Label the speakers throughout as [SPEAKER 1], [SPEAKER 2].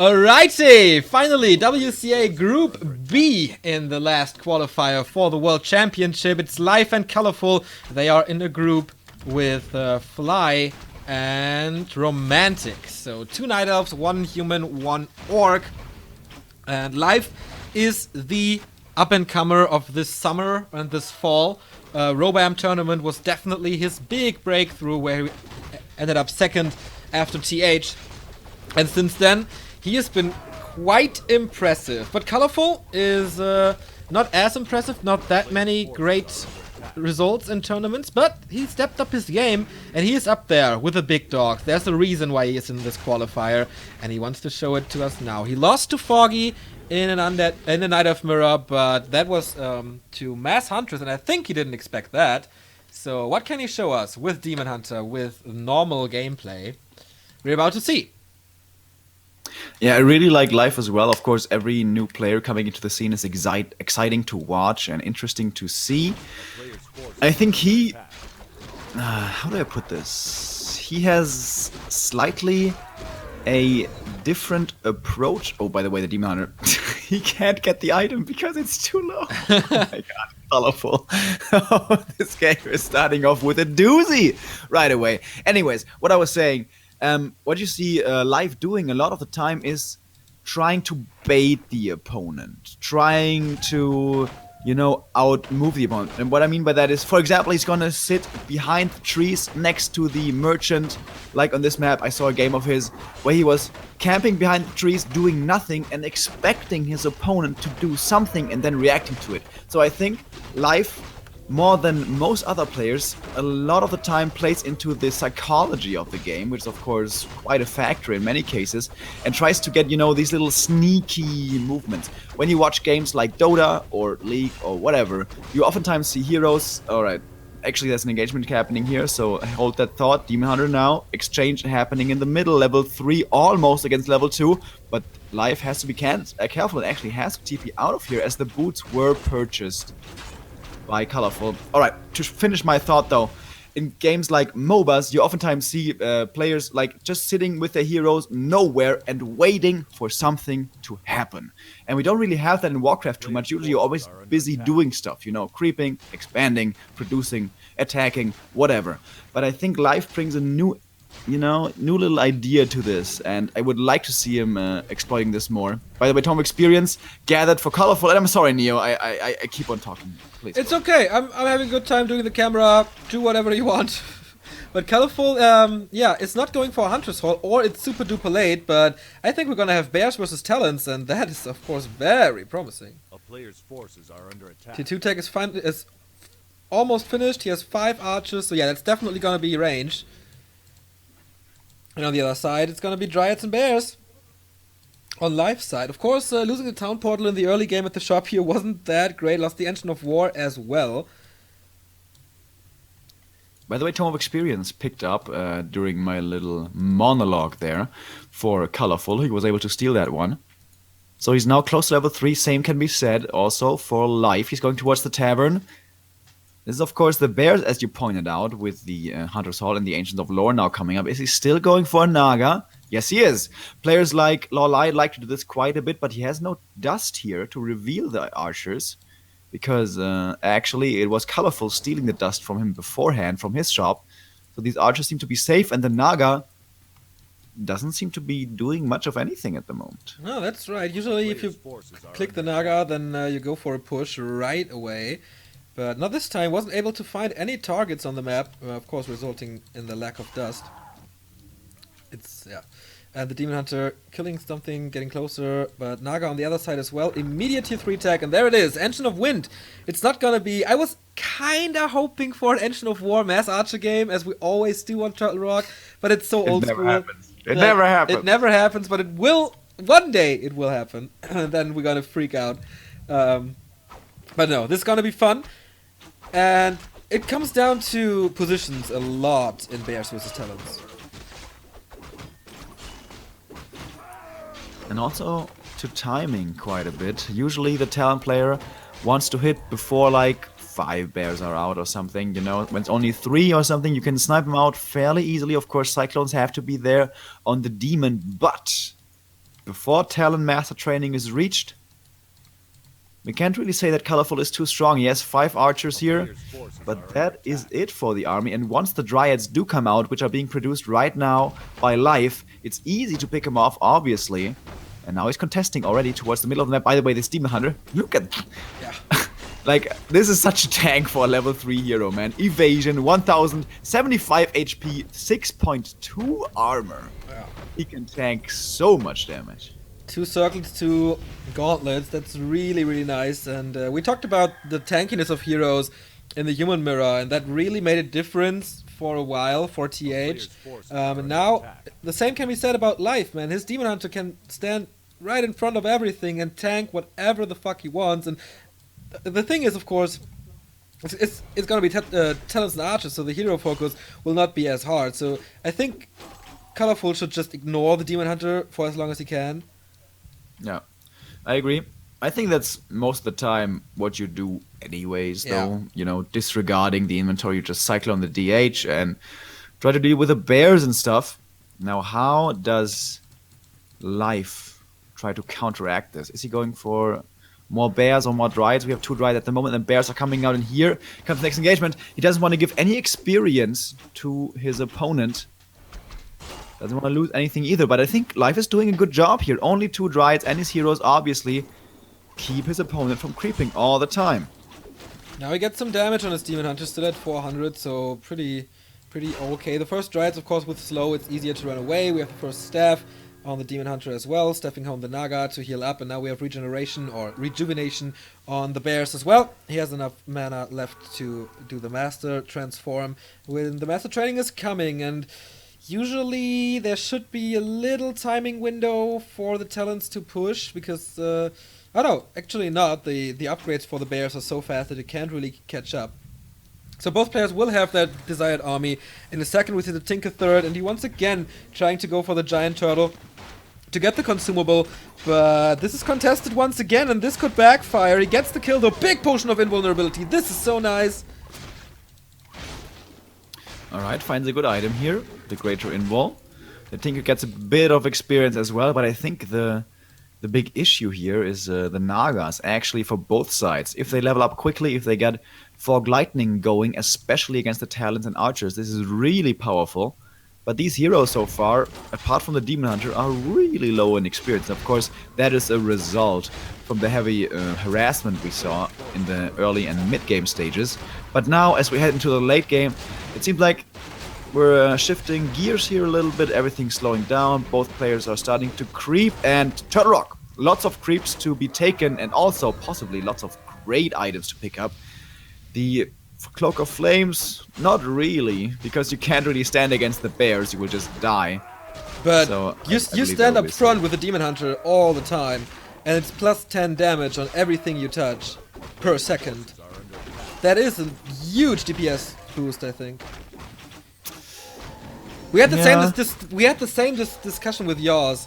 [SPEAKER 1] Alrighty, finally WCA Group B in the last qualifier for the World Championship. It's live and colorful. They are in a group with Fly and Romantic. So 2 Night Elves, 1 human, 1 orc. And Live is the up-and-comer of this summer and this fall. Robam tournament was definitely his big breakthrough, where he ended up second after TH. And since then, he has been quite impressive. But Colorful is not as impressive, not that many great results in tournaments, but he stepped up his game and he is up there with the big dogs. There's a reason why he is in this qualifier, and he wants to show it to us now. He lost to Foggy in a Night of Mirror, but that was to Mass Huntress, and I think he didn't expect that. So what can he show us with Demon Hunter, with normal gameplay? We're about to see.
[SPEAKER 2] Yeah, I really like Life as well. Of course, every new player coming into the scene is exciting to watch and interesting to see. I think he... how do I put this? He has slightly a different approach. Oh, by the way, the Demon Hunter, he can't get the item because it's too low. Oh my god, colorful. This game is starting off with a doozy right away. Anyways, what I was saying... what you see Live doing a lot of the time is trying to bait the opponent, trying to, outmove the opponent. And what I mean by that is, for example, he's gonna sit behind the trees next to the merchant. Like on this map, I saw a game of his where he was camping behind the trees, doing nothing, and expecting his opponent to do something and then reacting to it. So I think Live, more than most other players, a lot of the time plays into the psychology of the game, which is of course quite a factor in many cases, and tries to get, these little sneaky movements. When you watch games like Dota or League or whatever, you oftentimes see heroes. Alright, actually there's an engagement happening here, so hold that thought. Demon Hunter now, exchange happening in the middle, level 3 almost against level 2, but Life has to be careful and actually has to TP out of here as the boots were purchased by Colorful. Alright, to finish my thought though, in games like MOBAs, you oftentimes see players like just sitting with their heroes nowhere and waiting for something to happen. And we don't really have that in Warcraft too much. Usually you're always busy doing stuff, creeping, expanding, producing, attacking, whatever. But I think Life brings a new little idea to this, and I would like to see him exploiting this more. By the way, Tom Experience gathered for Colorful, and I'm sorry, Neo, I keep on talking. Please.
[SPEAKER 1] It's okay. I'm having a good time doing the camera. Do whatever you want. But Colorful, it's not going for a Hunter's Hall, or it's super duper late, but I think we're gonna have Bears versus Talons, and that is, of course, very promising.
[SPEAKER 3] A player's forces are under attack.
[SPEAKER 1] T2 tech is almost finished. He has 5 archers, so yeah, that's definitely gonna be range. And on the other side, it's gonna be Dryads and Bears. On Life side, of course, losing the town portal in the early game at the shop here wasn't that great. Lost the Engine of War as well.
[SPEAKER 2] By the way, Tome of Experience picked up during my little monologue there for Colorful. He was able to steal that one. So he's now close to level 3. Same can be said also for Life. He's going towards the tavern. This is, of course, the Bears, as you pointed out, with the Hunter's Hall and the Ancients of Lore now coming up. Is he still going for a Naga? Yes, he is. Players like Lorelei like to do this quite a bit, but he has no dust here to reveal the archers, because actually it was Colorful stealing the dust from him beforehand from his shop. So these archers seem to be safe, and the Naga doesn't seem to be doing much of anything at the moment.
[SPEAKER 1] No, that's right. Usually if you click the Naga, then you go for a push right away. But not this time. Wasn't able to find any targets on the map, of course resulting in the lack of dust. And the Demon Hunter killing something, getting closer, but Naga on the other side as well. Immediate tier 3 tag, and there it is, Engine of Wind. It's not gonna be... I was kinda hoping for an Engine of War Mass Archer game, as we always do on Turtle Rock, but it's so old school.
[SPEAKER 2] It never happens.
[SPEAKER 1] It never happens, but it will... One day it will happen, and then we're gonna freak out. But no, this is gonna be fun. And it comes down to positions a lot in Bears vs. Talons.
[SPEAKER 2] And also to timing quite a bit. Usually the Talon player wants to hit before like 5 bears are out or something, when it's only 3 or something, you can snipe them out fairly easily. Of course, Cyclones have to be there on the Demon, but before Talon Master Training is reached. We can't really say that Colorful is too strong. He has 5 archers here, but that is it for the army. And once the Dryads do come out, which are being produced right now by Life, it's easy to pick him off, obviously. And now he's contesting already towards the middle of the map. By the way, this Demon Hunter, look at...
[SPEAKER 1] Yeah.
[SPEAKER 2] Like, this is such a tank for a level 3 hero, man. Evasion, 1075 HP, 6.2 armor.
[SPEAKER 1] Yeah.
[SPEAKER 2] He can tank so much damage.
[SPEAKER 1] 2 circles, 2 gauntlets. That's really, really nice. And we talked about the tankiness of heroes in the Human Mirror, and that really made a difference for a while for TH. And now, the same can be said about Life, man. His Demon Hunter can stand right in front of everything and tank whatever the fuck he wants. And the thing is, of course, it's gonna be talents and archers, so the hero focus will not be as hard. So I think Colorful should just ignore the Demon Hunter for as long as he can.
[SPEAKER 2] Yeah, I agree. I think that's most of the time what you do anyways, though. You know, disregarding the inventory, you just cycle on the DH and try to deal with the bears and stuff. Now, how does Life try to counteract this? Is he going for more bears or more Dryads? We have 2 Dryads at the moment, and bears are coming out, and here comes the next engagement. He doesn't want to give any experience to his opponent. Doesn't want to lose anything either, but I think Life is doing a good job here. Only 2 Dryads and his heroes obviously keep his opponent from creeping all the time.
[SPEAKER 1] Now he gets some damage on his Demon Hunter, still at 400, so pretty okay. The first Dryads, of course, with slow, it's easier to run away. We have the first staff on the Demon Hunter as well, staffing home the Naga to heal up, and now we have regeneration or rejuvenation on the bears as well. He has enough mana left to do the Master Transform when the Master Training is coming, and usually there should be a little timing window for the talents to push, because, oh no, actually not. The upgrades for the bears are so fast that it can't really catch up. So both players will have that desired army. In a second we see the Tinker third, and he once again trying to go for the Giant Turtle to get the consumable, but this is contested once again, and this could backfire. He gets the kill though, big potion of invulnerability. This is so nice.
[SPEAKER 2] Alright, finds a good item here, the Greater Invul. The Tinker gets a bit of experience as well, but I think the big issue here is the Nagas, actually, for both sides. If they level up quickly, if they get Fog Lightning going, especially against the Talons and Archers, this is really powerful. But these heroes so far, apart from the Demon Hunter, are really low in experience. Of course, that is a result from the heavy harassment we saw in the early and mid-game stages. But now, as we head into the late game, it seems like we're shifting gears here a little bit. Everything's slowing down. Both players are starting to creep. And Turtle Rock, lots of creeps to be taken, and also possibly lots of great items to pick up. The Cloak of Flames, not really, because you can't really stand against the bears, you will just die.
[SPEAKER 1] But
[SPEAKER 2] so
[SPEAKER 1] you stand up front with the Demon Hunter all the time, and it's plus 10 damage on everything you touch per second. That is a huge DPS boost, I think. We had the same discussion with Yaws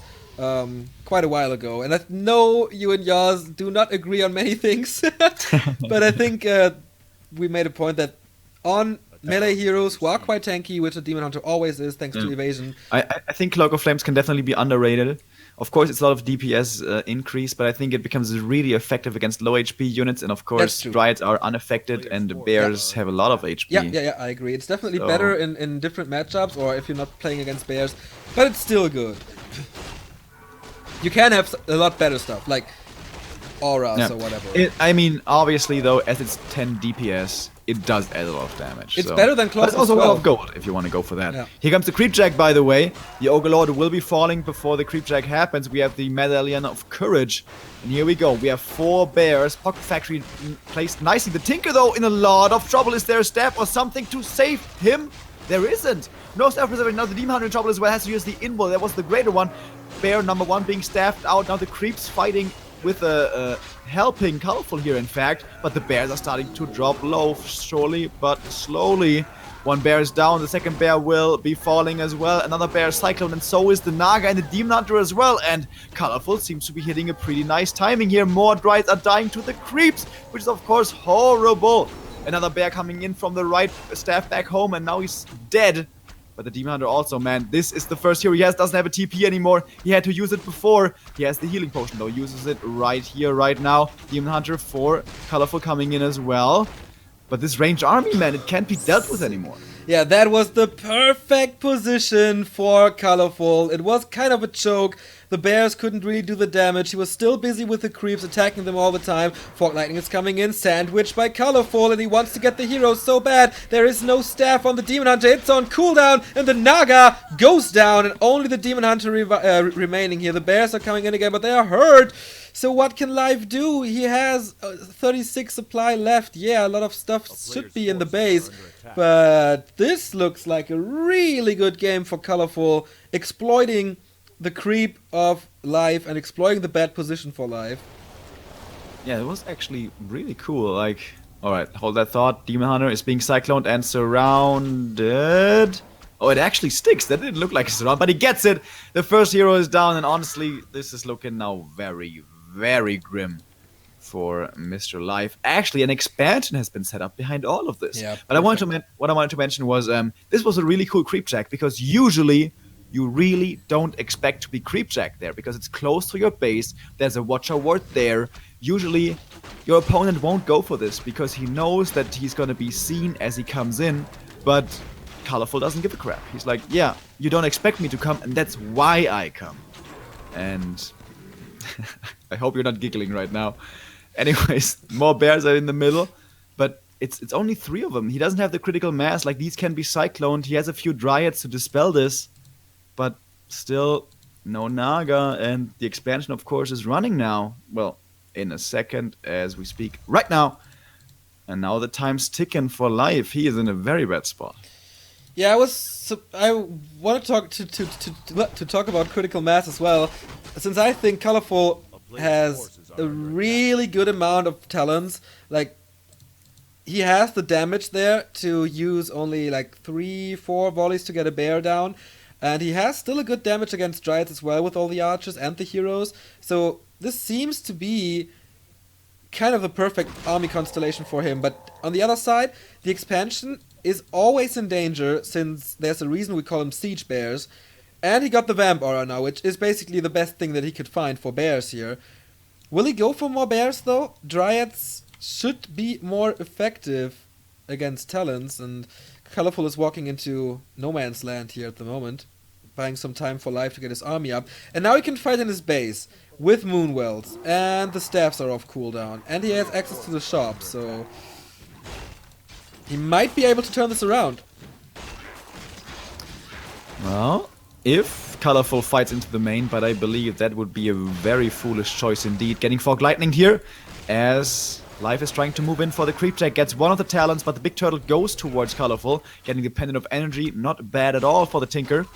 [SPEAKER 1] quite a while ago, and I know you and Yaws do not agree on many things, but I think we made a point that on melee heroes who are quite tanky, which a Demon Hunter always is, thanks to evasion.
[SPEAKER 2] I think Cloak of Flames can definitely be underrated. Of course, it's a lot of DPS increase, but I think it becomes really effective against low HP units, and of course, Dryads are unaffected, and bears have a lot of HP.
[SPEAKER 1] Yeah, I agree. It's definitely better in different matchups, or if you're not playing against bears, but it's still good. You can have a lot better stuff, like auras or whatever.
[SPEAKER 2] I mean, obviously, though, as it's 10 DPS, it does add a lot of damage.
[SPEAKER 1] It's better than Cloak.
[SPEAKER 2] But it's also a lot of gold, if you want to go for that.
[SPEAKER 1] Yeah.
[SPEAKER 2] Here comes the Creepjack, by the way. The Ogre Lord will be falling before the Creepjack happens. We have the Medallion of Courage. And here we go. We have 4 bears. Pocket Factory placed nicely. The Tinker, though, in a lot of trouble. Is there a staff or something to save him? There isn't. No staff preserving. Now the Demon Hunter in trouble as well. Has to use the Invul. That was the greater one. Bear number 1 being staffed out. Now the Creeps fighting with a helping Colorful here, in fact, but the bears are starting to drop low, surely but slowly. One bear is down, the second bear will be falling as well. Another bear is Cyclone, and so is the Naga and the Demon Hunter as well. And Colorful seems to be hitting a pretty nice timing here. More Dryads are dying to the creeps, which is of course horrible. Another bear coming in from the right, staff back home, and now he's dead. But the Demon Hunter also, man, this is the first hero he has. Doesn't have a TP anymore. He had to use it before. He has the healing potion though. Uses it right here, right now. Demon Hunter for Colorful coming in as well. But this ranged army, man, it can't be dealt with anymore.
[SPEAKER 1] Yeah, that was the perfect position for Colorful. It was kind of a choke. The bears couldn't really do the damage. He was still busy with the creeps, attacking them all the time. Fog Lightning is coming in, sandwiched by Colorful, and he wants to get the heroes so bad. There is no staff on the Demon Hunter. It's on cooldown, and the Naga goes down, and only the Demon Hunter remaining here. The bears are coming in again, but they are hurt. So what can Live do? He has 36 supply left. Yeah, a lot of stuff should be in the base. But this looks like a really good game for Colorful, exploiting the creep of Live and exploiting the bad position for Live.
[SPEAKER 2] Yeah, it was actually really cool. Like, alright, hold that thought. Demon Hunter is being cycloned and surrounded. Oh, it actually sticks. That didn't look like a surround, but he gets it. The first hero is down, and honestly, this is looking now very, very grim for Mr. Live. Actually, an expansion has been set up behind all of this.
[SPEAKER 1] Yeah,
[SPEAKER 2] but what I wanted to mention was this was a really cool creep jack, because usually you really don't expect to be creep jack there because it's close to your base. There's a watcher ward there. Usually your opponent won't go for this because he knows that he's gonna be seen as he comes in, but Colorful doesn't give a crap. He's like, yeah, you don't expect me to come, and that's why I come. And I hope you're not giggling right now. Anyways, more bears are in the middle, but it's only 3 of them. He doesn't have the critical mass, like these can be cycloned. He has a few dryads to dispel this, but still no Naga, and the expansion of course is running now. Well, in a second as we speak right now. And now the time's ticking for Live. He is in a very bad spot.
[SPEAKER 1] Yeah, I want to talk about critical mass as well, since I think Colorful has a really good amount of talents. Like, he has the damage there to use only like 3-4 volleys to get a bear down, and he has still a good damage against Dryads as well with all the archers and the heroes. So this seems to be kind of the perfect army constellation for him. But on the other side, the expansion is always in danger, since there's a reason we call them siege bears. And he got the vamp aura now, which is basically the best thing that he could find for bears here. Will he go for more bears though? Dryads should be more effective against talents, and Colorful is walking into no man's land here at the moment, buying some time for Live to get his army up. And now he can fight in his base with Moonwells, and the staffs are off cooldown, and he has access to the shop, so he might be able to turn this around.
[SPEAKER 2] Well, if Colorful fights into the main, but I believe that would be a very foolish choice indeed. Getting Fog Lightning here, as Live is trying to move in for the creep jack, gets one of the talents, but the big turtle goes towards Colorful, getting the Pendant of Energy, not bad at all for the Tinker.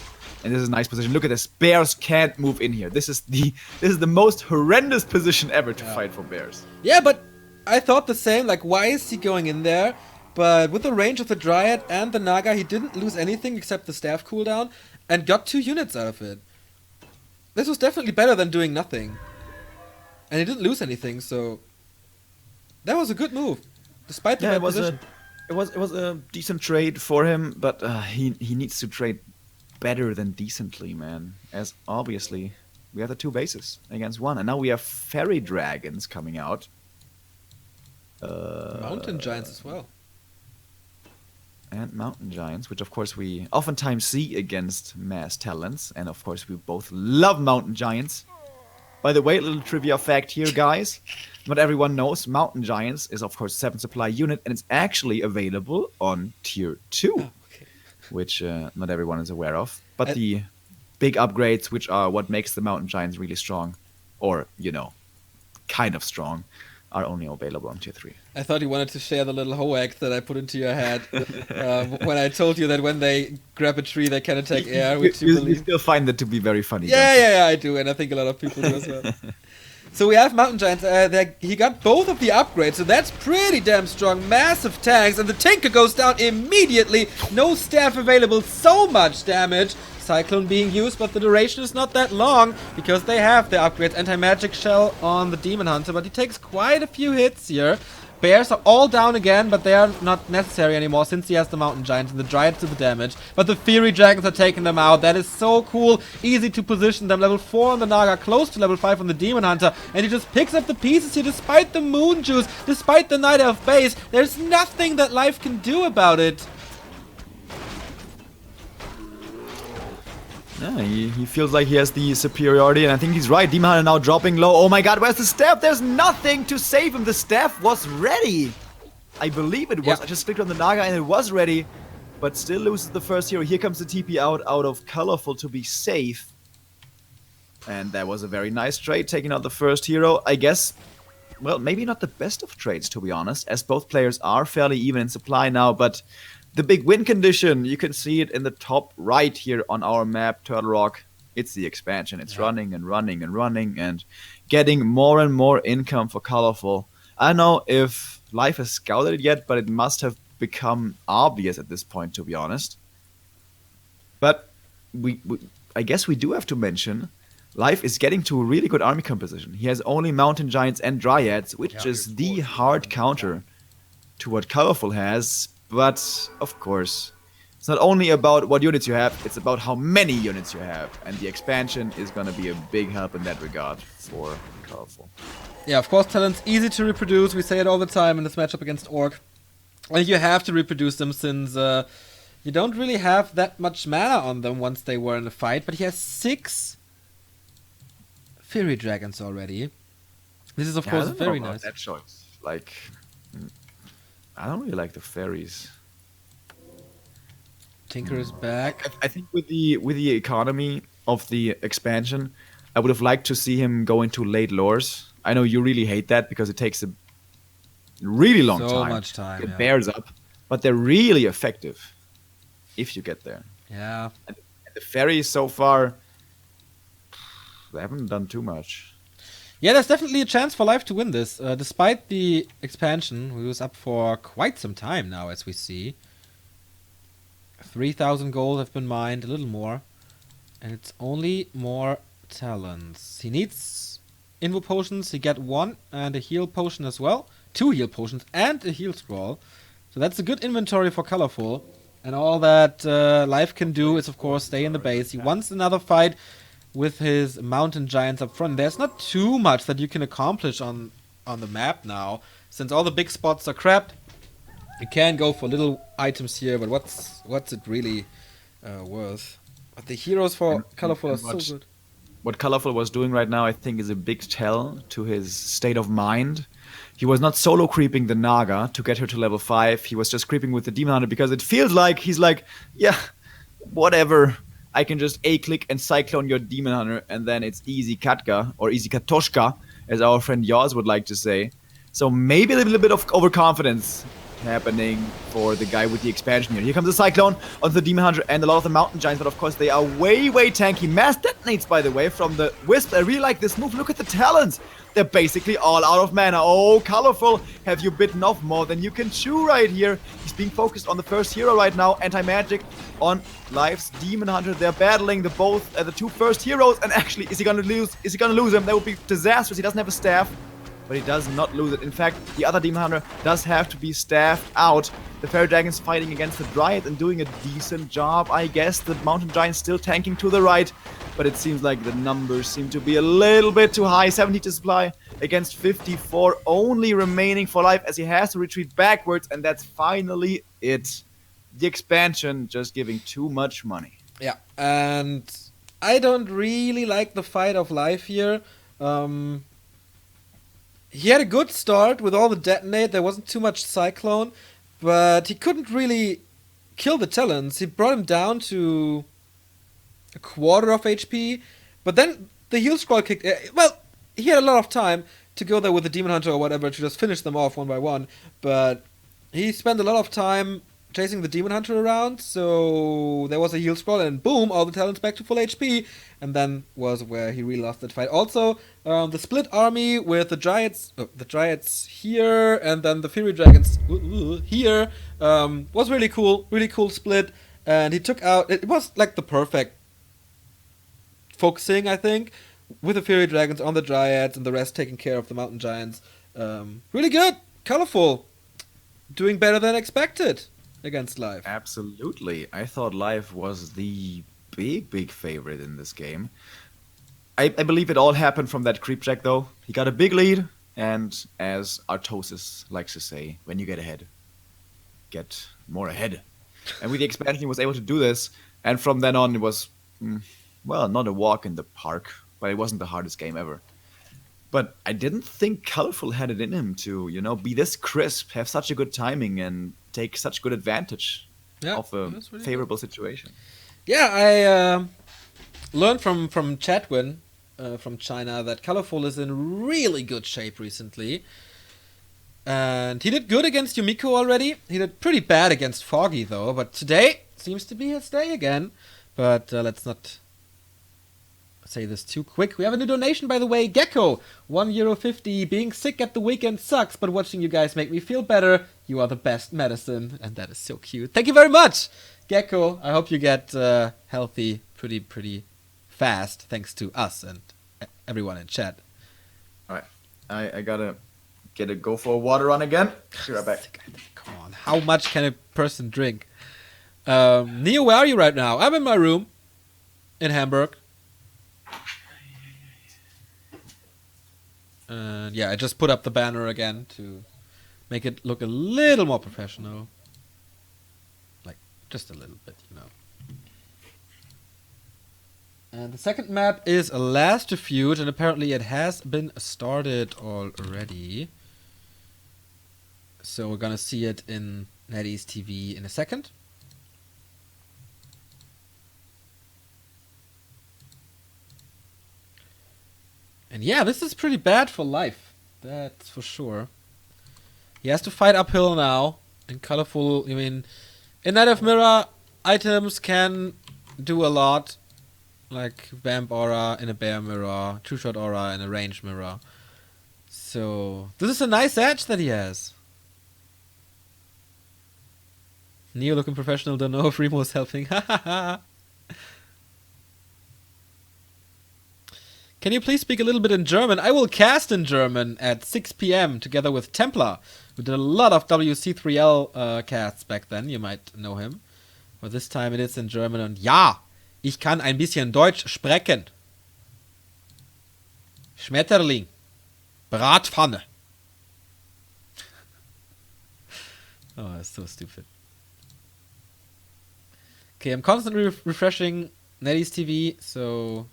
[SPEAKER 2] And this is a nice position. Look at this. Bears can't move in here. This is the most horrendous position ever to fight for bears.
[SPEAKER 1] Yeah, but I thought the same. Like, why is he going in there? But with the range of the Dryad and the Naga, he didn't lose anything except the staff cooldown, and got 2 units out of it. This was definitely better than doing nothing. And he didn't lose anything, so that was a good move, despite the bad position.
[SPEAKER 2] It was a decent trade for him, but he needs to trade better than decently, man. As obviously we have the 2 bases against 1, and now we have fairy dragons coming out.
[SPEAKER 1] Mountain giants as well.
[SPEAKER 2] And mountain giants, which of course we oftentimes see against mass talents, and of course we both love mountain giants. By the way, a little trivia fact here, guys. Not everyone knows Mountain Giants is of course 7 supply unit, and it's actually available on tier 2. Which not everyone is aware of. But the big upgrades, which are what makes the Mountain Giants really strong, or, you know, kind of strong, are only available on tier 3.
[SPEAKER 1] I thought you wanted to share the little hoax that I put into your head when I told you that when they grab a tree, they can attack air, which you believe.
[SPEAKER 2] You still find that to be very funny.
[SPEAKER 1] Yeah, I do, and I think a lot of people do as well. So we have Mountain Giants. He got both of the upgrades, so that's pretty damn strong. Massive tanks, and the Tinker goes down immediately. No staff available, so much damage. Cyclone being used, but the duration is not that long because they have the upgrades. Anti-magic shell on the Demon Hunter, but he takes quite a few hits here. Bears are all down again, but they are not necessary anymore since he has the Mountain Giants and the Dryads do the damage. But the Fury Dragons are taking them out. That is so cool. Easy to position them. Level 4 on the Naga, close to level 5 on the Demon Hunter. And he just picks up the pieces here despite the Moon Juice, despite the Night Elf base. There's nothing that Life can do about it.
[SPEAKER 2] Yeah, he feels like he has the superiority, and I think he's right. Demon Hunter now dropping low. Oh my god, where's the staff? There's nothing to save him. The staff was ready. I believe it was.
[SPEAKER 1] Yeah.
[SPEAKER 2] I just clicked on the Naga and it was ready, but still loses the first hero. Here comes the TP out of Colorful to be safe. And that was a very nice trade, taking out the first hero. I guess, well, maybe not the best of trades, to be honest, as both players are fairly even in supply now, but the big win condition, you can see it in the top right here on our map, Turtle Rock. It's the expansion. It's running and running and running and getting more and more income for Colorful. I don't know if Life has scouted it yet, but it must have become obvious at this point, to be honest. But I guess we do have to mention, Life is getting to a really good army composition. He has only Mountain Giants and Dryads, which is the hard counter to what Colorful has. But, of course, it's not only about what units you have, it's about how many units you have. And the expansion is going to be a big help in that regard for Colorful.
[SPEAKER 1] Yeah, of course, talent's easy to reproduce. We say it all the time in this matchup against Orc. And you have to reproduce them since you don't really have that much mana on them once they were in a fight. But he has 6 Fury Dragons already. This is, of course, very nice.
[SPEAKER 2] That choice. Like, I don't really like the fairies.
[SPEAKER 1] Tinker is back.
[SPEAKER 2] I think with the economy of the expansion, I would have liked to see him go into late lures. I know you really hate that because it takes a really long time.
[SPEAKER 1] So much time.
[SPEAKER 2] It
[SPEAKER 1] Yeah.
[SPEAKER 2] bears up, but they're really effective if you get there.
[SPEAKER 1] Yeah.
[SPEAKER 2] And the fairies so far, they haven't done too much.
[SPEAKER 1] Yeah, there's definitely a chance for Life to win this. Despite the expansion, we was up for quite some time now, as we see. 3,000 gold have been mined, a little more. And it's only more talents. He needs Invo Potions. He get 1 and a heal potion as well. 2 heal potions and a heal scroll. So that's a good inventory for Colorful. And all that Life can do is, of course, stay in the base. He wants another fight with his Mountain Giants up front. There's not too much that you can accomplish on the map now. Since all the big spots are crap, you can go for little items here, but what's it really worth? But the heroes for Colorful are so good.
[SPEAKER 2] What Colorful was doing right now, I think, is a big tell to his state of mind. He was not solo creeping the Naga to get her to level 5. He was just creeping with the Demon Hunter because it feels like he's like, yeah, whatever. I can just A-click and Cyclone your Demon Hunter, and then it's easy Katka, or easy Katoshka, as our friend Yoz would like to say. So maybe a little bit of overconfidence happening for the guy with the expansion here. Here comes the Cyclone onto the Demon Hunter and a lot of the Mountain Giants, but of course they are way, way tanky. Mass detonates, by the way, from the Wisp. I really like this move. Look at the talents. They're basically all out of mana. Oh, Colorful, have you bitten off more than you can chew right here? He's being focused on the first hero right now. Anti-magic on Life's Demon Hunter. They're battling the 2 first heroes, and actually, is he gonna lose? Is he gonna lose him? That would be disastrous. He doesn't have a staff, but he does not lose it. In fact, the other Demon Hunter does have to be staffed out. The Fairy Dragon's fighting against the Dryad and doing a decent job, I guess. The Mountain Giant's still tanking to the right, but it seems like the numbers seem to be a little bit too high. 70 to supply against 54 only remaining for Life as he has to retreat backwards, and that's finally it. The expansion just giving too much money.
[SPEAKER 1] Yeah, and I don't really like the fight of Life here. He had a good start with all the detonate. There wasn't too much Cyclone, but he couldn't really kill the Talons. He brought him down to a quarter of HP, but then the heal scroll kicked. Well, he had a lot of time to go there with the Demon Hunter or whatever to just finish them off one by one, but he spent a lot of time chasing the Demon Hunter around, so there was a heal scroll, and boom, all the talents back to full HP, and then was where he really lost that fight. Also, the split army with the Dryads here, and then the Fury Dragons here, was really cool split, and he took out, it was like the perfect focusing, I think, with the Fury Dragons on the Dryads, and the rest taking care of the Mountain Giants. Really good. Colorful, doing better than expected against Live.
[SPEAKER 2] Absolutely. I thought Live was the big favorite in this game. I believe it all happened from that creep check, though. He got a big lead, and as Artosis likes to say, when you get ahead, get more ahead. And with the expansion, he was able to do this, and from then on, it was, well, not a walk in the park, but it wasn't the hardest game ever. But I didn't think Colorful had it in him to, be this crisp, have such a good timing, and take such good advantage of a really favorable situation.
[SPEAKER 1] Yeah, I learned from Chadwin from China that Colorful is in really good shape recently. And he did good against Yumiko already. He did pretty bad against Foggy, though. But today seems to be his day again. But let's not say this too quick. We have a new donation, by the way. Gecko, €1.50. Being sick at the weekend sucks, but watching you guys make me feel better. You are the best medicine. And that is so cute. Thank you very much, Gecko. I hope you get healthy pretty fast, thanks to us and everyone in chat.
[SPEAKER 2] Alright, I gotta go for a water run again. Be right back.
[SPEAKER 1] Come on, how much can a person drink? Neo, where are you right now? I'm in my room in Hamburg. And yeah, I just put up the banner again to make it look a little more professional. Like, just a little bit, And the second map is Last Refuge, and apparently it has been started already. So we're gonna see it in NetEase TV in a second. And yeah, this is pretty bad for Life. That's for sure. He has to fight uphill now. In Colorful, in Night of Mirror, items can do a lot. Like Vamp Aura in a Bear Mirror, True Shot Aura in a Range Mirror. So, this is a nice edge that he has. Neo looking professional, don't know if Remo is helping. Can you please speak a little bit in German? I will cast in German at 6 p.m. together with Templar, who did a lot of WC3L casts back then. You might know him. But this time it is in German. And ja, ich kann ein bisschen Deutsch sprechen. Schmetterling. Bratpfanne. Oh, that's so stupid. Okay, I'm constantly refreshing NetEase TV, so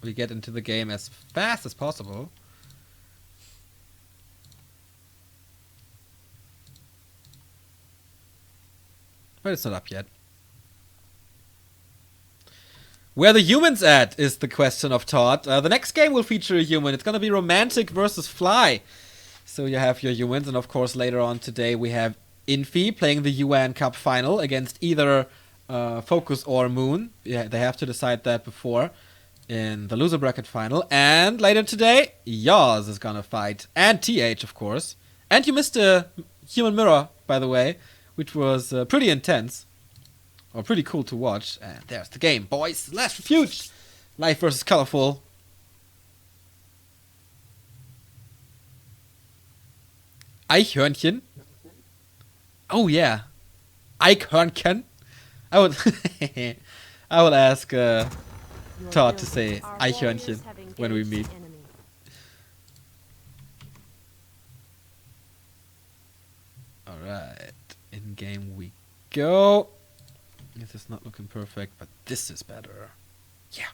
[SPEAKER 1] we get into the game as fast as possible. But it's not up yet. Where the humans at is the question of Todd. The next game will feature a human. It's going to be Romantic versus Fly. So you have your humans, and of course later on today we have Infi playing the UN Cup final against either Focus or Moon. Yeah, they have to decide that before in the loser bracket final. And later today, Yaz is going to fight. And TH, of course. And you missed a Human Mirror, by the way, which was pretty intense. Or pretty cool to watch. And there's the game, boys. Last Refuge. Life versus Colorful. Eichhörnchen. Oh yeah. Eichhörnchen. I would ask Todd to say Eichhörnchen when we meet. Alright. In game we go. This is not looking perfect, but this is better. Yeah.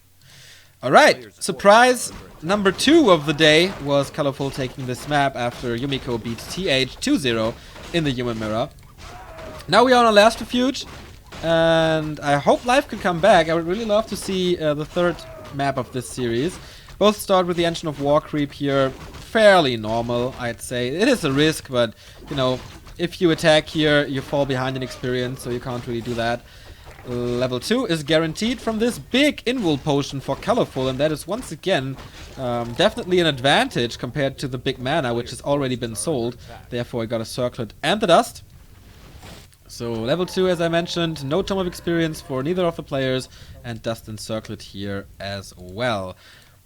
[SPEAKER 1] Alright, surprise number 2 of the day was Colorful taking this map after Yumiko beat TH 2-0 in the Human Mirror. Now we are on a Last Refuge, and I hope Life can come back. I would really love to see the third map of this series. Both start with the Engine of War creep here. Fairly normal, I'd say. It is a risk, but, if you attack here, you fall behind in experience, so you can't really do that. Level 2 is guaranteed from this big Invul potion for Colorful, and that is once again definitely an advantage compared to the big mana, which has already been sold. Therefore I got a Circlet and the Dust. So level 2, as I mentioned, no Tome of Experience for neither of the players, and Dust and Circlet here as well.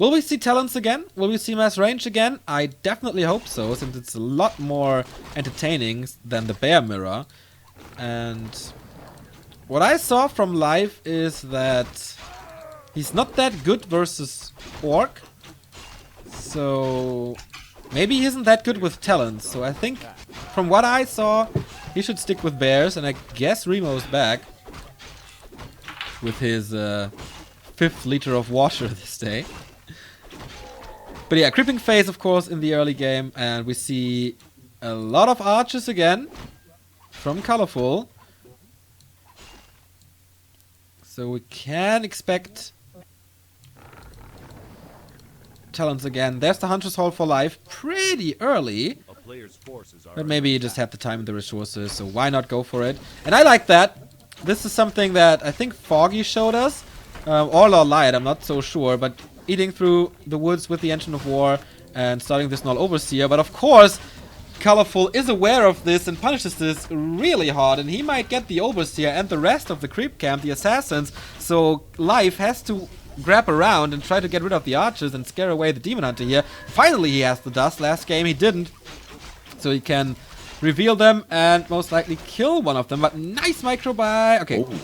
[SPEAKER 1] Will we see talents again? Will we see mass range again? I definitely hope so, since it's a lot more entertaining than the bear mirror. And what I saw from live is that he's not that good versus Orc. So maybe he isn't that good with talents. So I think from what I saw, he should stick with bears. And I guess Remo's back with his 5th liter of water this day. But yeah, creeping phase, of course, in the early game. And we see a lot of archers again from Colorful. So we can expect talents again. There's the Hunter's Hall for life pretty early. But maybe you just have the time and the resources, so why not go for it? And I like that. This is something that I think Foggy showed us. Or Lord Light, I'm not so sure. But eating through the woods with the Engine of War and starting this Null Overseer. But of course, Colorful is aware of this and punishes this really hard. And he might get the Overseer and the rest of the creep camp, the assassins. So Life has to grab around and try to get rid of the archers and scare away the Demon Hunter here. Finally he has the dust. Last game he didn't. So he can reveal them and most likely kill one of them. But nice micro buy. Okay.
[SPEAKER 2] Oh.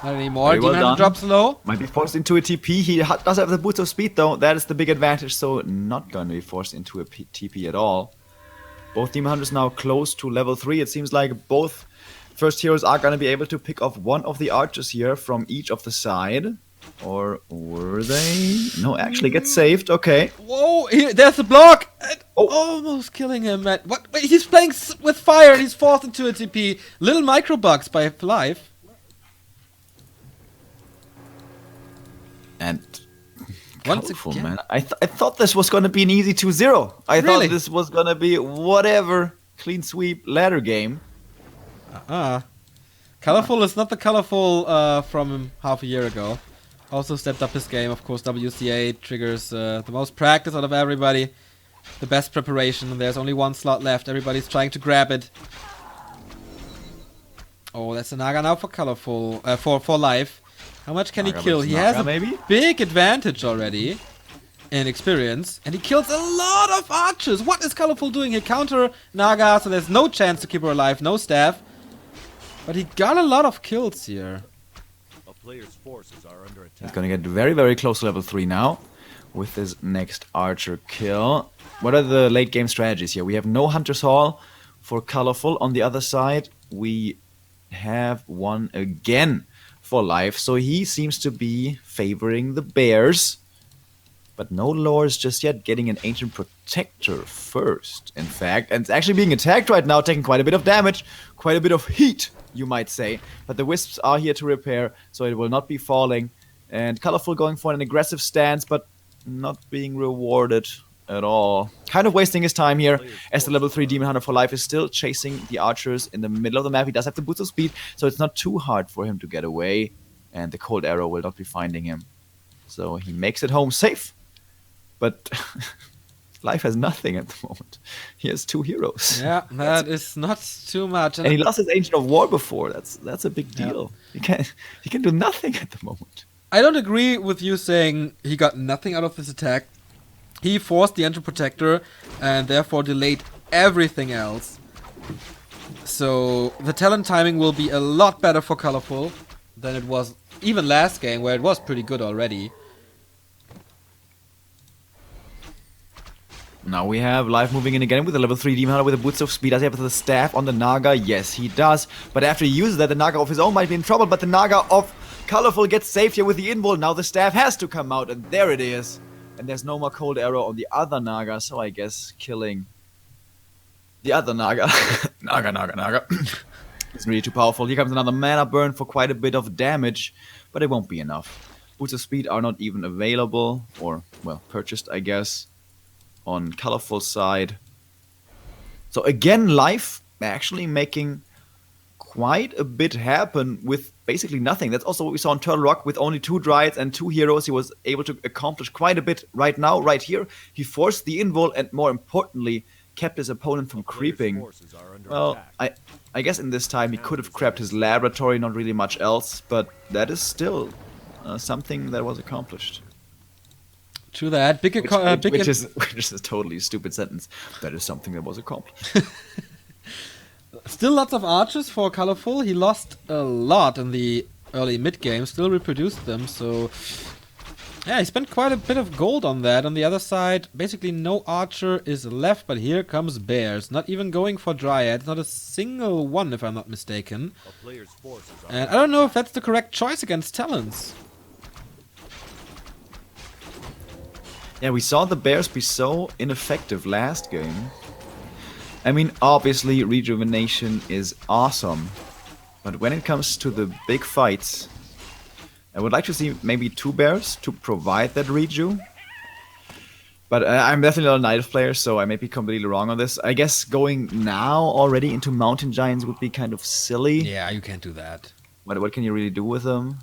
[SPEAKER 1] Not anymore.
[SPEAKER 2] Very well
[SPEAKER 1] Demon Hunter
[SPEAKER 2] done.
[SPEAKER 1] drops low.
[SPEAKER 2] Might be forced into a TP. He does have the boots of speed though. That is the big advantage. So not going to be forced into a TP at all. Both Demon Hunters now close to level 3. It seems like both first heroes are going to be able to pick off one of the archers here from each of the side. Or were they? No, actually get saved. Okay.
[SPEAKER 1] Whoa, there's a block!
[SPEAKER 2] Oh.
[SPEAKER 1] Almost killing him. What? Wait, he's playing with fire and he's forced into a TP. Little micro bugs by life.
[SPEAKER 2] And
[SPEAKER 1] Once
[SPEAKER 2] colorful,
[SPEAKER 1] again.
[SPEAKER 2] man. I thought this was going to be an easy 2-0. I
[SPEAKER 1] Really?
[SPEAKER 2] thought this was going to be whatever clean sweep ladder game.
[SPEAKER 1] Colorful is not the Colorful from half a year ago. Also stepped up his game. Of course, WCA triggers the most practice out of everybody. The best preparation. There's only one slot left. Everybody's trying to grab it. Oh, that's a Naga now for Colorful. For life. How much can he
[SPEAKER 2] Naga
[SPEAKER 1] kill?
[SPEAKER 2] versus
[SPEAKER 1] He
[SPEAKER 2] Naga,
[SPEAKER 1] has a
[SPEAKER 2] maybe?
[SPEAKER 1] big advantage already in experience. And he kills a lot of archers. What is Colorful doing? He counter Naga, so there's no chance to keep her alive. No staff. But he got a lot of kills here.
[SPEAKER 3] A player's forces are under attack.
[SPEAKER 2] He's going to get very, very close to level 3 now with his next archer kill. What are the late game strategies here? We have no Hunter's Hall for Colorful. On the other side, we have one again for life. So he seems to be favoring the bears. But no lores just yet, getting an Ancient Protector first, in fact. And it's actually being attacked right now, taking quite a bit of damage, quite a bit of heat, you might say. But the Wisps are here to repair, so it will not be falling. And Colorful going for an aggressive stance, but not being rewarded at all. Kind of wasting his time here, as the level 3 Demon Hunter for life is still chasing the archers in the middle of the map. He does have the boots of speed, so it's not too hard for him to get away. And the cold arrow will not be finding him. So he makes it home safe. But life has nothing at the moment. He has 2 heroes.
[SPEAKER 1] Yeah, that is not too much.
[SPEAKER 2] And he lost his Ancient of War before. That's a big deal.
[SPEAKER 1] Yeah.
[SPEAKER 2] He can do nothing at the moment.
[SPEAKER 1] I don't agree with you saying he got nothing out of this attack. He forced the Ancient Protector and therefore delayed everything else. So the talent timing will be a lot better for Colorful than it was even last game, where it was pretty good already.
[SPEAKER 2] Now we have Life moving in again with a level 3 Demon Hunter with the boots of speed. Does he have the staff on the Naga? Yes, he does. But after he uses that, the Naga of his own might be in trouble. But the Naga of Colorful gets saved here with the invul. Now the staff has to come out, and there it is. And there's no more cold arrow on the other Naga, so I guess killing the other Naga. Naga. It's really too powerful. Here comes another mana burn for quite a bit of damage, but it won't be enough. Boots of speed are not even available, or, well, purchased, I guess, on Colorful side. So again, Life actually making quite a bit happen with basically nothing. That's also what we saw on Turtle Rock with only 2 Dryads and 2 heroes. He was able to accomplish quite a bit right now, right here. He forced the invul and more importantly, kept his opponent from creeping. Well, I guess in this time he could have grabbed his laboratory, not really much else, but that is still something that was accomplished.
[SPEAKER 1] True that.
[SPEAKER 2] Which is a totally stupid sentence. That is something that was accomplished.
[SPEAKER 1] Still lots of archers for Colorful. He lost a lot in the early mid-game, still reproduced them, so... Yeah, he spent quite a bit of gold on that. On the other side, basically no archer is left, but here comes Bears. Not even going for Dryad, not a single one if I'm not mistaken.
[SPEAKER 3] A player's forces are
[SPEAKER 1] And I don't know if that's the correct choice against Talons.
[SPEAKER 2] Yeah, we saw the Bears be so ineffective last game. I mean, obviously, rejuvenation is awesome. But when it comes to the big fights, I would like to see maybe 2 Bears to provide that reju. But I'm definitely not a Knight player, so I may be completely wrong on this. I guess going now already into Mountain Giants would be kind of silly.
[SPEAKER 1] Yeah, you can't do that.
[SPEAKER 2] What can you really do with them?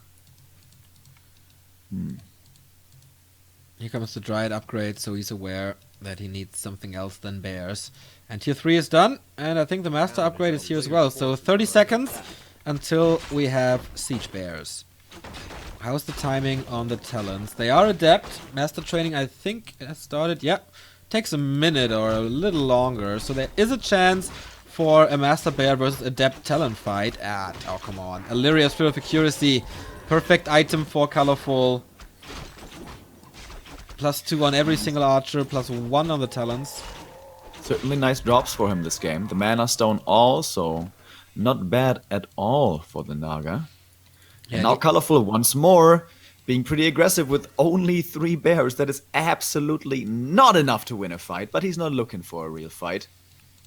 [SPEAKER 1] Here comes the Dryad upgrade, so he's aware that he needs something else than Bears. And tier 3 is done, and I think the Master upgrade is here as well. So 30 seconds until we have Siege Bears. How's the timing on the Talons? They are adept. Master training, I think, has started. Yep. Takes a minute or a little longer. So there is a chance for a Master Bear versus Adept Talon fight. Oh, come on. Illyria Spirit of Accuracy. Perfect item for Colorful. +2 on every single archer, +1 on the Talons.
[SPEAKER 2] Certainly nice drops for him this game. The Mana Stone also not bad at all for the Naga.
[SPEAKER 1] Yeah,
[SPEAKER 2] And now Colorful once more, being pretty aggressive with only 3 Bears. That is absolutely not enough to win a fight, but he's not looking for a real fight.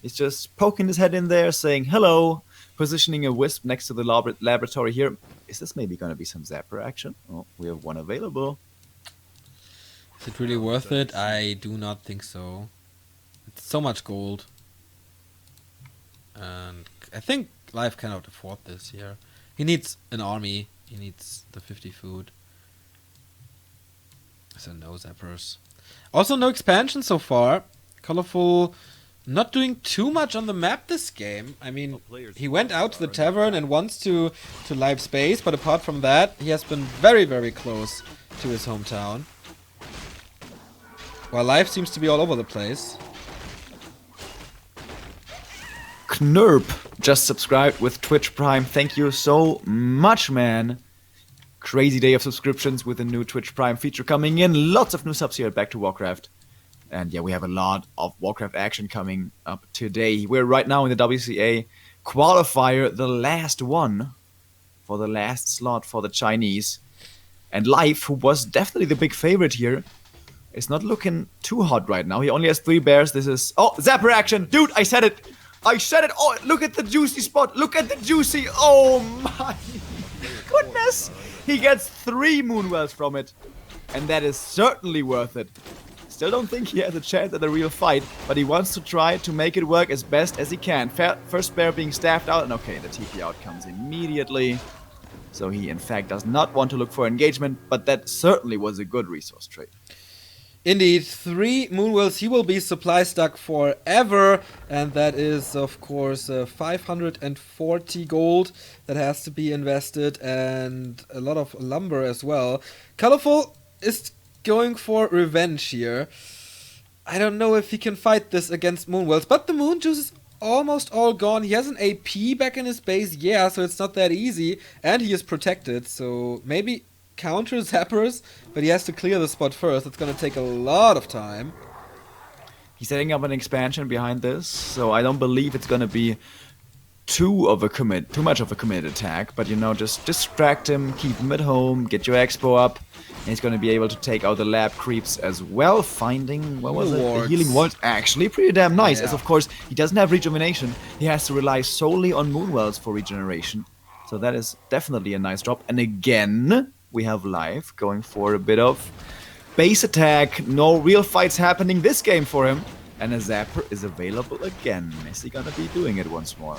[SPEAKER 2] He's just poking his head in there, saying hello, positioning a Wisp next to the laboratory here. Is this maybe going to be some Zapper action? Oh, we have one available.
[SPEAKER 1] Is it really worth it? I do not think so. It's so much gold. And I think Life cannot afford this here. He needs an army. He needs the 50 food. So no Zappers. Also no expansion so far. Colorful not doing too much on the map this game. I mean, he went out to the tavern and wants to live space, but apart from that, he has been very, very close to his hometown. While life seems to be all over the place.
[SPEAKER 2] Knurp just subscribed with Twitch Prime. Thank you so much, man. Crazy day of subscriptions with a new Twitch Prime feature coming in. Lots of new subs here at Back to Warcraft. And yeah, we have a lot of Warcraft action coming up today. We're right now in the WCA qualifier, the last one for the last slot for the Chinese. And Life, who was definitely the big favorite here, is not looking too hot right now. He only has 3 bears. This is... Oh, Zapper action! Dude, I said it! I said it! Oh, look at the juicy spot! Look at the juicy... Oh my goodness! He gets 3 Moonwells from it. And that is certainly worth it. Still don't think he has a chance at a real fight, but he wants to try to make it work as best as he can. First bear being staffed out, and okay, the TP out comes immediately. So he, in fact, does not want to look for engagement, but that certainly was a good resource trade.
[SPEAKER 1] Indeed, 3 Moonwells, he will be supply stuck forever, and that is, of course, 540 gold that has to be invested, and a lot of lumber as well. Colorful is going for revenge here. I don't know if he can fight this against Moonwells, but the Moon Juice is almost all gone. He has an AP back in his base, yeah, so it's not that easy, and he is protected, so maybe counter Zappers, but he has to clear the spot first. It's gonna take a lot of time.
[SPEAKER 2] He's setting up an expansion behind this, so I don't believe it's gonna be too much of a committed attack, but you know, just distract him, keep him at home, get your expo up, and he's gonna be able to take out the lab creeps as well, finding, what was it? The healing wards. Actually pretty damn nice, as of course he doesn't have rejuvenation. He has to rely solely on Moonwells for regeneration, so that is definitely a nice drop. And again, we have Life going for a bit of base attack. No real fights happening this game for him. And a Zapper is available again. Is he gonna be doing it once more?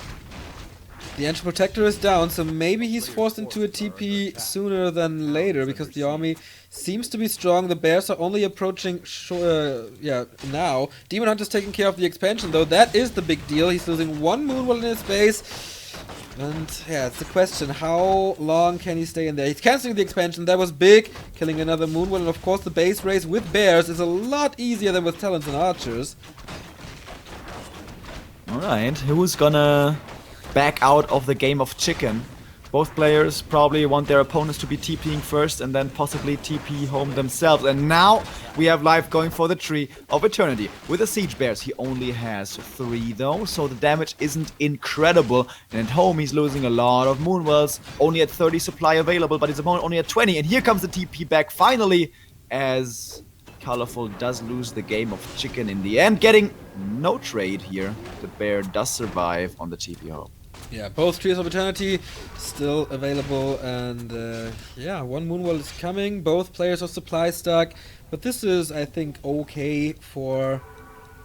[SPEAKER 1] The Ancient Protector is down, so maybe he's forced into a TP sooner than later, because the army seems to be strong. The bears are only approaching now. Demon Hunter's taking care of the expansion, though. That is the big deal. He's losing 1 Moonwell in his base. And yeah, it's the question, how long can he stay in there? He's cancelling the expansion, that was big, killing another Moonwell, and of course the base race with bears is a lot easier than with talents and archers.
[SPEAKER 2] Alright, who's gonna back out of the game of chicken? Both players probably want their opponents to be TPing first and then possibly TP home themselves. And now we have Life going for the Tree of Eternity. With the Siege Bears, he only has 3 though, so the damage isn't incredible. And at home, he's losing a lot of Moonwells, only at 30 supply available, but his opponent only at 20. And here comes the TP back finally, as Colorful does lose the game of chicken in the end, getting no trade here. The bear does survive on the TP home.
[SPEAKER 1] Yeah, both Trees of Eternity still available, and yeah, one Moonwell is coming, both players are supply stuck, but this is, I think, okay for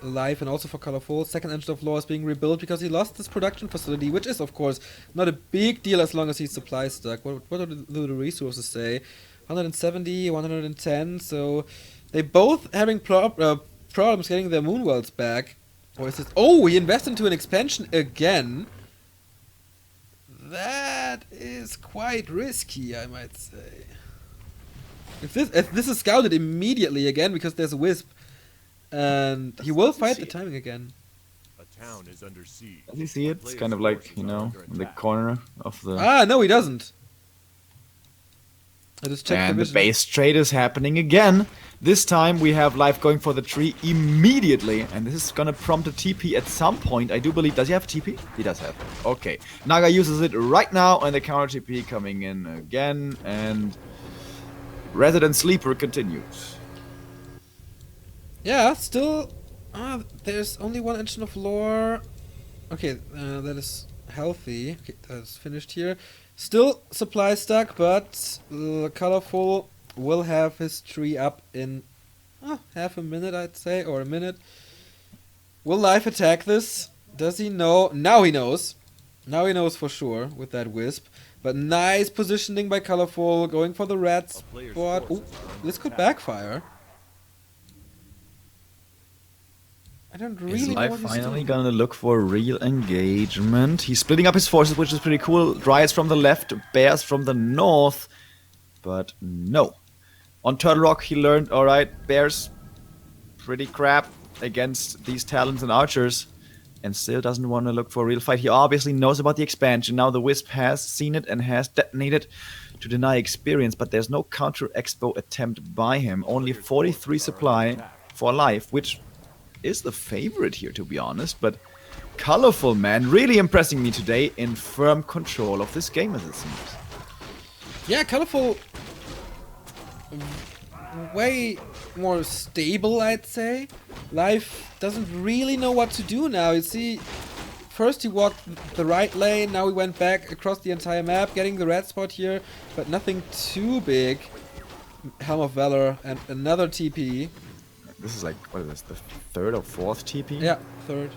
[SPEAKER 1] Life and also for Colorful. Second Engine of Law is being rebuilt because he lost this production facility, which is, of course, not a big deal as long as he's supply stuck. What do the resources say? 170, 110, so they both having problems getting their Moonwells back. Or is this... Oh, he invested into an expansion again. That is quite risky, I might say. If this is scouted immediately again because there's a wisp, and he will fight the timing again.
[SPEAKER 3] A town is under siege.
[SPEAKER 2] Does he see it? It's kind of like, you know, in the corner of the...
[SPEAKER 1] Ah, no, he doesn't. I just checked
[SPEAKER 2] And
[SPEAKER 1] the
[SPEAKER 2] the base trade is happening again. This time we have Life going for the tree immediately, and this is gonna prompt a TP at some point. I do believe. Does he have a TP? He does have it. Okay. Naga uses it right now, and the counter TP coming in again, and Resident Sleeper continues.
[SPEAKER 1] Yeah, still. There's only one engine of lore. Okay, that is healthy. Okay, that's finished here. Still supply stuck, but Colorful will have his tree up in half a minute, I'd say, or a minute. Will Life attack this? Does he know? Now he knows. Now he knows for sure with that wisp. But nice positioning by Colorful, going for the rat spot. Ooh, this could backfire. I don't really
[SPEAKER 2] Is
[SPEAKER 1] know
[SPEAKER 2] Life
[SPEAKER 1] what he's
[SPEAKER 2] finally
[SPEAKER 1] doing.
[SPEAKER 2] gonna look for real engagement? He's splitting up his forces, which is pretty cool. Dryads from the left, Bears from the north. But no. On Turtle Rock, he learned, alright, Bears, pretty crap against these talents and archers. And still doesn't want to look for a real fight. He obviously knows about the expansion. Now the Wisp has seen it and has detonated to deny experience. But there's no counter expo attempt by him. Only 43 supply for Life, which is the favorite here, to be honest. But Colorful, man, really impressing me today in firm control of this game, as it seems.
[SPEAKER 1] Yeah, Colorful, way more stable, I'd say. Life doesn't really know what to do now. You see, first he walked the right lane, now he went back across the entire map, getting the red spot here, but nothing too big. Helm of Valor and another TP.
[SPEAKER 2] This is like, what is this, the third or fourth TP?
[SPEAKER 1] Yeah, third.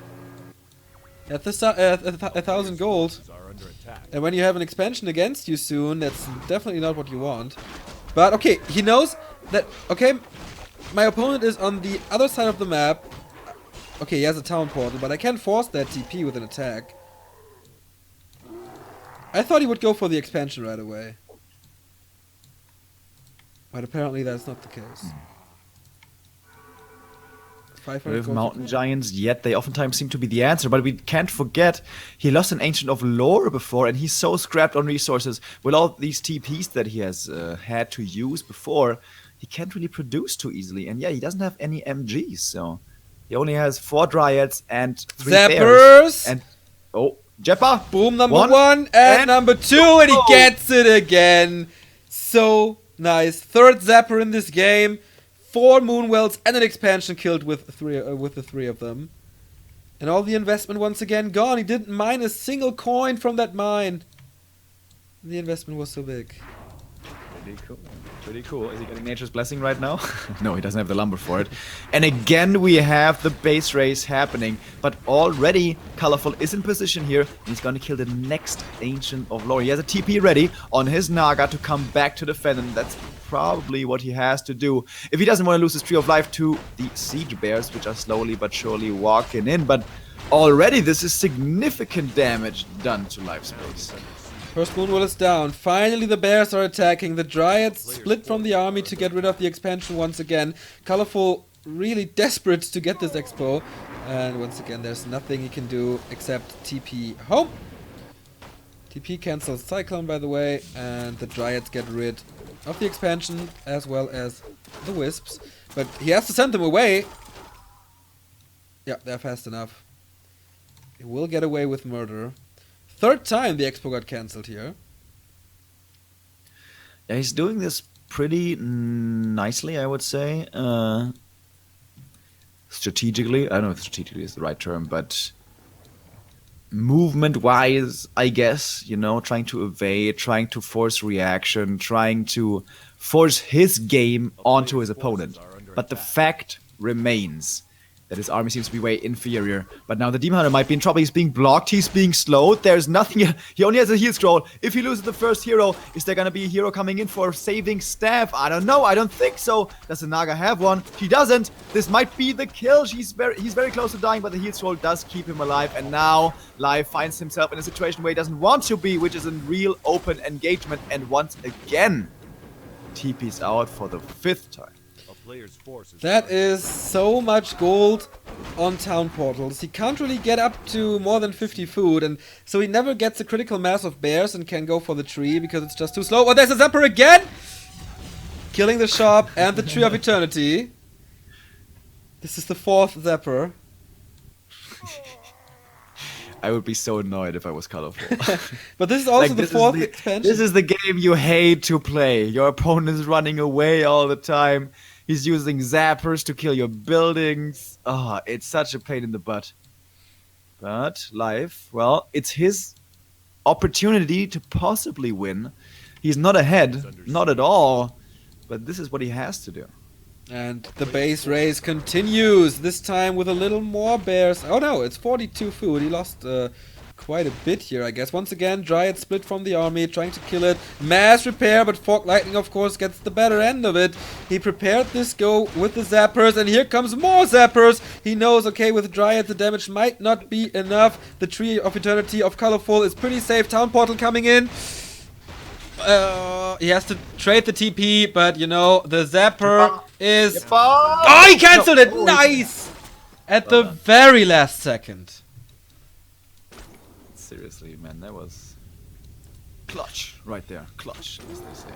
[SPEAKER 1] At this 1,000 gold.
[SPEAKER 3] Are under attack.
[SPEAKER 1] And when you have an expansion against you soon, that's definitely not what you want. But okay, he knows that, okay, my opponent is on the other side of the map. Okay, he has a town portal, but I can't force that TP with an attack. I thought he would go for the expansion right away. But apparently that's not the case. 500
[SPEAKER 2] With
[SPEAKER 1] gold.
[SPEAKER 2] mountain giants, yet they oftentimes seem to be the answer. But we can't forget, he lost an Ancient of Lore before, and he's so scrapped on resources. With all these TPs that he has had to use before, he can't really produce too easily. And yeah, he doesn't have any MGs, so he only has 4 Dryads and 3
[SPEAKER 1] Zappers!
[SPEAKER 2] Bears. And oh, Jeppa!
[SPEAKER 1] Boom, number one and number 2, and he gets it again. So nice. Third Zapper in this game. 4 Moonwells and an expansion killed with the 3 of them. And all the investment once again gone. He didn't mine a single coin from that mine. The investment was so big.
[SPEAKER 2] Pretty cool. Pretty cool. Is he getting Nature's Blessing right now? No, he doesn't have the lumber for it. And again, we have the base race happening. But already, Colorful is in position here. And he's going to kill the next Ancient of Lore. He has a TP ready on his Naga to come back to defend. And that's probably what he has to do. If he doesn't want to lose his Tree of Life to the Siege Bears, which are slowly but surely walking in. But already this is significant damage done to life space.
[SPEAKER 1] First Moonwall is down. Finally the bears are attacking. The Dryads split from the army to get rid of the expansion once again. Colorful really desperate to get this expo. And once again there's nothing he can do except TP home. TP cancels Cyclone by the way. And the Dryads get rid of the expansion as well as the Wisps. But he has to send them away. Yeah, they're fast enough. He will get away with murder. Third time the expo got cancelled here.
[SPEAKER 2] Yeah, he's doing this pretty nicely, I would say. Strategically, I don't know if strategically is the right term, but movement-wise, I guess, you know, trying to evade, trying to force reaction, trying to force his game onto his opponent. But the fact remains that his army seems to be way inferior. But now the Demon Hunter might be in trouble. He's being blocked. He's being slowed. There's nothing. He only has a heal scroll. If he loses the first hero, is there going to be a hero coming in for saving staff? I don't know. I don't think so. Does the Naga have one? He doesn't. This might be the kill. He's very close to dying, but the heal scroll does keep him alive. And now Live finds himself in a situation where he doesn't want to be, which is a real open engagement. And once again, TP's out for the 5th time.
[SPEAKER 1] That is so much gold on town portals. He can't really get up to more than 50 food, and so he never gets a critical mass of bears and can go for the tree because it's just too slow. Oh, there's a Zapper again! Killing the shop and the Tree of Eternity. This is the 4th Zapper.
[SPEAKER 2] I would be so annoyed if I was colorful.
[SPEAKER 1] But this is also the 4th expansion.
[SPEAKER 2] This is the game you hate to play. Your opponent is running away all the time. He's using zappers to kill your buildings. Oh, it's such a pain in the butt. But Live, well, it's his opportunity to possibly win. He's not ahead, not at all. But this is what he has to do.
[SPEAKER 1] And the base race continues, this time with a little more bears. Oh no, it's 42 food. He lost quite a bit here, I guess. Once again, Dryad split from the army, trying to kill it. Mass repair, but Fork Lightning, of course, gets the better end of it. He prepared this go with the Zappers, and here comes more Zappers. He knows, okay, with Dryad, the damage might not be enough. The Tree of Eternity of Colorful is pretty safe. Town Portal coming in. He has to trade the TP, but, you know, the Zapper is... Oh, he cancelled it! Nice! At the very last second.
[SPEAKER 2] Seriously, man, that was clutch right there. Clutch, as they say.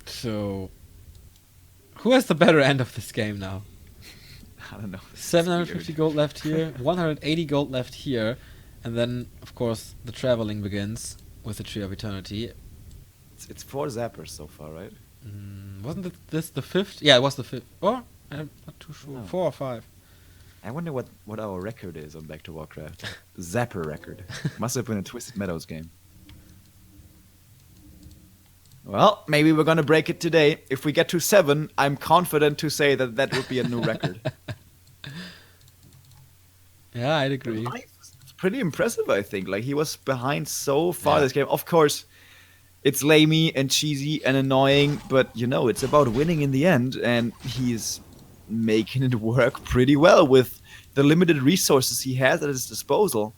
[SPEAKER 1] So, who has the better end of this game now?
[SPEAKER 2] I don't know.
[SPEAKER 1] 750 gold left here, 180 gold left here, and then, of course, the traveling begins with the Tree of Eternity.
[SPEAKER 2] It's 4 zappers so far, right?
[SPEAKER 1] Wasn't this the 5th? Yeah, it was the 5th. Or? I'm not too sure. No. 4 or 5.
[SPEAKER 2] I wonder what our record is on Back to Warcraft. Zapper record. Must have been a Twisted Meadows game. Well, maybe we're gonna break it today. If we get to 7, I'm confident to say that that would be a new record.
[SPEAKER 1] Yeah, I'd agree.
[SPEAKER 2] It's pretty impressive, I think. Like, he was behind so far this game. Of course, it's lamey and cheesy and annoying, but, you know, it's about winning in the end, and he's making it work pretty well with the limited resources he has at his disposal.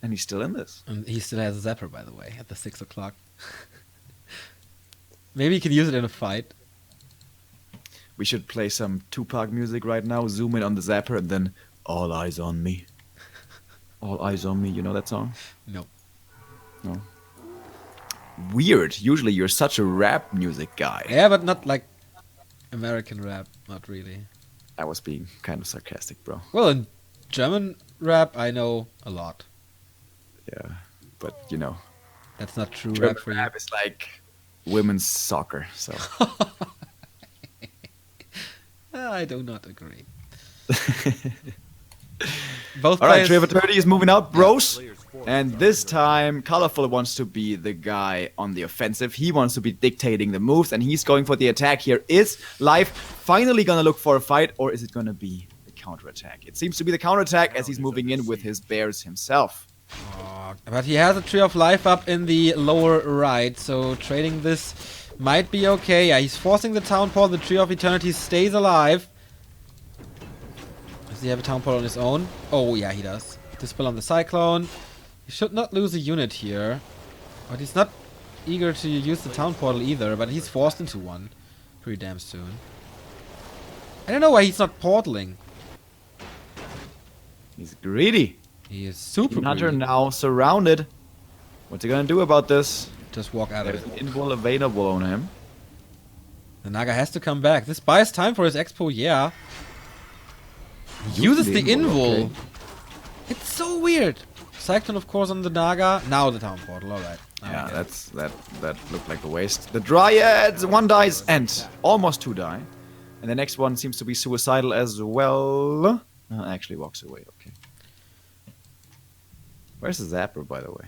[SPEAKER 2] And he's still in this.
[SPEAKER 1] And he still has a Zapper, by the way, at the 6 o'clock. Maybe he could use it in a fight.
[SPEAKER 2] We should play some Tupac music right now, zoom in on the Zapper, and then all eyes on me. All eyes on me, you know that song?
[SPEAKER 1] No.
[SPEAKER 2] No. Weird. Usually you're such a rap music guy.
[SPEAKER 1] Yeah, but not like American rap, not really.
[SPEAKER 2] I was being kind of sarcastic, bro.
[SPEAKER 1] Well, in German rap, I know a lot.
[SPEAKER 2] Yeah, but you know,
[SPEAKER 1] that's not true.
[SPEAKER 2] German
[SPEAKER 1] rap for
[SPEAKER 2] rap
[SPEAKER 1] you.
[SPEAKER 2] is like women's soccer, so.
[SPEAKER 1] I do not agree. Both
[SPEAKER 2] All right,
[SPEAKER 1] players...
[SPEAKER 2] Trevor 30 is moving out, bros. And this time, Colorful wants to be the guy on the offensive. He wants to be dictating the moves, and he's going for the attack here. Is Live finally going to look for a fight, or is it going to be the counterattack? It seems to be the counterattack as he's moving in with his bears himself.
[SPEAKER 1] But he has a Tree of Life up in the lower right, so trading this might be okay. Yeah, he's forcing the Town Portal. The Tree of Eternity stays alive. Does he have a Town Portal on his own? Oh, yeah, he does. Dispel on the Cyclone. He should not lose a unit here. But he's not eager to use the Town Portal either, but he's forced into one pretty damn soon. I don't know why he's not portaling.
[SPEAKER 2] He's greedy.
[SPEAKER 1] He is super
[SPEAKER 2] Hunter
[SPEAKER 1] greedy.
[SPEAKER 2] now surrounded. What's he gonna do about this?
[SPEAKER 1] Just walk out of
[SPEAKER 2] There's
[SPEAKER 1] it.
[SPEAKER 2] an invul available on him.
[SPEAKER 1] The Naga has to come back. This buys time for his expo, yeah. He uses the invul.
[SPEAKER 2] okay.
[SPEAKER 1] It's so weird. Cyclone, of course, on the Naga. Now the Town Portal, alright.
[SPEAKER 2] Yeah, that looked like a waste. The Dryads, one dies and almost two die. And the next one seems to be suicidal as well. Actually walks away, okay. Where's the Zapper, by the way?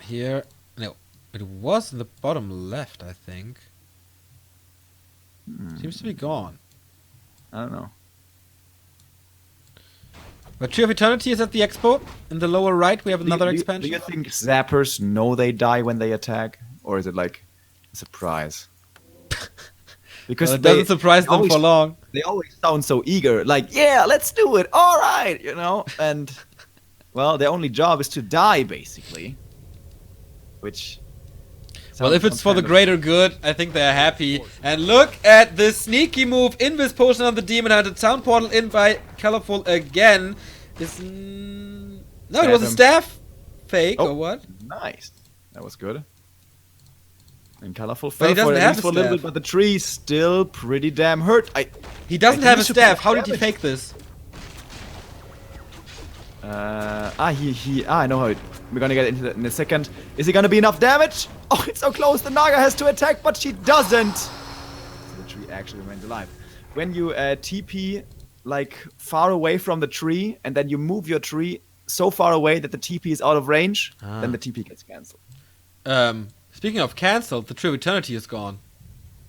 [SPEAKER 1] Here. No. It was in the bottom left, I think. Seems to be gone.
[SPEAKER 2] I don't know.
[SPEAKER 1] But Tree of Eternity is at the expo. In the lower right, we have another
[SPEAKER 2] Do
[SPEAKER 1] expansion.
[SPEAKER 2] you think Zappers know they die when they attack? Or is it like a surprise? Because
[SPEAKER 1] Well, it doesn't surprise them
[SPEAKER 2] always-
[SPEAKER 1] for long.
[SPEAKER 2] They always sound so eager, like, yeah, let's do it, alright, you know? And, well, their only job is to die, basically. Which...
[SPEAKER 1] Well, if it's
[SPEAKER 2] sounds
[SPEAKER 1] for the
[SPEAKER 2] kind of-
[SPEAKER 1] greater good, I think they're happy. And look at this sneaky move. Invis Potion on the Demon Hunter. Town Portal in by Colorful again. This... No, it was a
[SPEAKER 2] him.
[SPEAKER 1] staff fake,
[SPEAKER 2] Oh.
[SPEAKER 1] or what?
[SPEAKER 2] Nice. That was good. And Colorful
[SPEAKER 1] But
[SPEAKER 2] fell
[SPEAKER 1] he
[SPEAKER 2] for
[SPEAKER 1] doesn't
[SPEAKER 2] it, at
[SPEAKER 1] have
[SPEAKER 2] least
[SPEAKER 1] a
[SPEAKER 2] for a little
[SPEAKER 1] staff.
[SPEAKER 2] bit, but the tree's still pretty damn hurt.
[SPEAKER 1] He doesn't
[SPEAKER 2] I
[SPEAKER 1] have a
[SPEAKER 2] think he
[SPEAKER 1] staff.
[SPEAKER 2] should
[SPEAKER 1] How did he
[SPEAKER 2] damage.
[SPEAKER 1] fake this?
[SPEAKER 2] I know how we're gonna get into that in a second. Is he gonna be enough damage? Oh, it's so close. The Naga has to attack, but she doesn't. So the tree actually remains alive. When you TP like far away from the tree, and then you move your tree so far away that the TP is out of range, then the TP gets cancelled.
[SPEAKER 1] Speaking of cancelled, the Tree of Eternity is gone.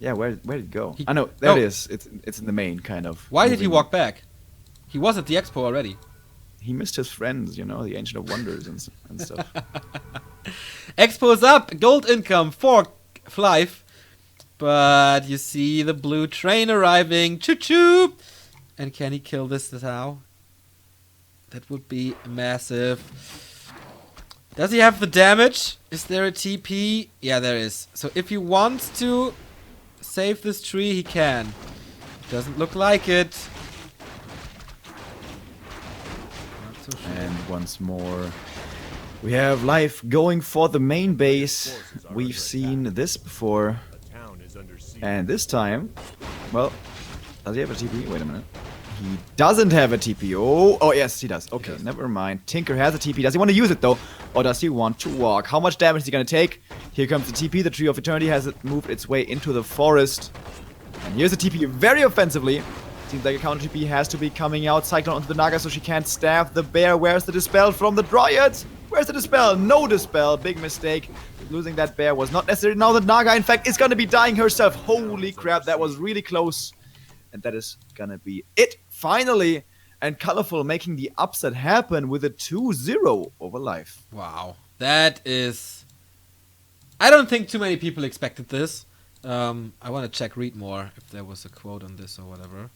[SPEAKER 2] Yeah, where did it go?
[SPEAKER 1] He-
[SPEAKER 2] I know, there
[SPEAKER 1] Oh.
[SPEAKER 2] it is. It's in the main kind of.
[SPEAKER 1] Why did he
[SPEAKER 2] moving.
[SPEAKER 1] walk back? He was at the expo already.
[SPEAKER 2] He missed his friends, you know, the Ancient of Wonders and stuff.
[SPEAKER 1] Expo's up, gold income for Flife. But you see the blue train arriving. Choo choo! And can he kill this now? That would be massive. Does he have the damage? Is there a TP? Yeah, there is. So if he wants to save this tree, he can. Doesn't look like it. Not so sure.
[SPEAKER 2] And once more, we have life going for the main base. We've seen this before,
[SPEAKER 3] The town is under siege.
[SPEAKER 2] and this time, well, does he have a TP? Wait a minute. He doesn't have a TP. Oh yes, he does. Okay, never mind. Tinker has a TP. Does he want to use it though, or does he want to walk? How much damage is he gonna take? Here comes the TP. The Tree of Eternity has moved its way into the forest, and here's the TP very offensively. Seems like a counter TP has to be coming out. Cyclone onto the Naga so she can't stab the bear. Where's the Dispel from the Dryads? Where's the Dispel? No Dispel. Big mistake. Losing that bear was not necessary. Now the Naga, in fact, is gonna be dying herself. Holy crap, that was really close. And that is gonna be it, finally. And Colorful making the upset happen with a 2-0 over life.
[SPEAKER 1] Wow. That is... I don't think too many people expected this. I want to check read more if there was a quote on this or whatever.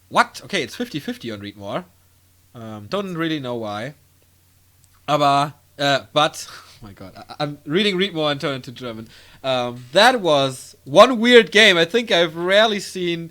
[SPEAKER 1] What? Okay, it's 50-50 on read more. Don't really know why. Aber, but, oh my god, I'm reading read more and turn it to German. That was one weird game. I think I've rarely seen